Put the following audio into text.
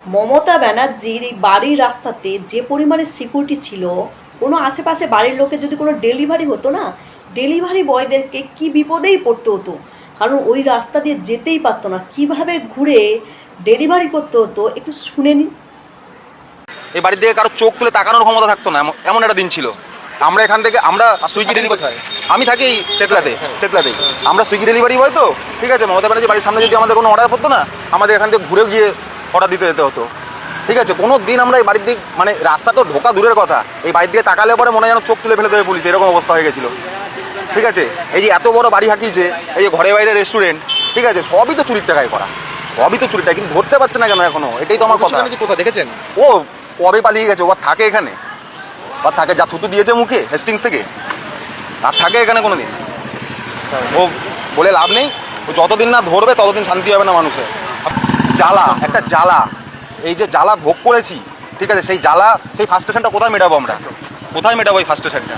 মমতা ব্যানার্জির এই বাড়ির রাস্তাতে যে পরিমাণে সিকিউরিটি ছিল, কোনো আশেপাশে বাড়ির লোকের যদি কোনো ডেলিভারি হতো না, ডেলিভারি বয়দেরকে কি বিপদেই পড়তে হতো, কারণ ওই রাস্তা দিয়ে যেতেই পারতো না, কিভাবে ঘুরে ডেলিভারি করতে হতো একটু শুনে নিন। এই বাড়ির দিকে কারো চোখ তুলে তাকানোর ক্ষমতা থাকতো না, এমন একটা দিন ছিল। আমরা এখান থেকে আমরা সুইগি ডেলিভারি, আমি থাকি চেতলাতেই আমরা সুইগি ডেলিভারি হয় তো, ঠিক আছে। মমতা ব্যানার্জি বাড়ির সামনে যদি আমাদের কোনো অর্ডার পড়তো না, আমাদের এখান থেকে ঘুরে গিয়ে অর্ডার দিতে যেতে হতো, ঠিক আছে। কোনো দিন আমরা এই বাড়ির দিক মানে রাস্তা তো ঢোকা দূরের কথা, এই বাড়ির দিকে তাকালে পরে মনে হয় যেন চোখ তুলে ফেলে দেবে পুলিশ, এরকম অবস্থা হয়ে গেছিলো, ঠিক আছে। এই যে এত বড় বাড়ি হাঁকিয়েছে, এই যে ঘরে বাইরে রেস্টুরেন্ট, ঠিক আছে, সবই তো চুরির টাকায় করা, সবই তো চুরির টাকা, কিন্তু ধরতে পারছে না কেন এখনো, এটাই তো আমার কথা। কোথাও দেখেছেন ও কবে পালিয়ে গেছে, ও থাকে এখানে, আর থাকে যা থুতু দিয়েছে মুখে হেস্টিংস থেকে, আর থাকে এখানে কোনো দিন। ও বলে লাভ নেই, ও যতদিন না ধরবে ততদিন শান্তি হবে না মানুষের। জ্বালা, একটা জ্বালা, এই যে জ্বালা ভোগ করেছি, ঠিক আছে, সেই জ্বালা, সেই ফার্স্ট স্টেশনটা কোথায় মেটাবো আমরা, কোথায় মেটাবো এই ফার্স্ট স্টেশনটা?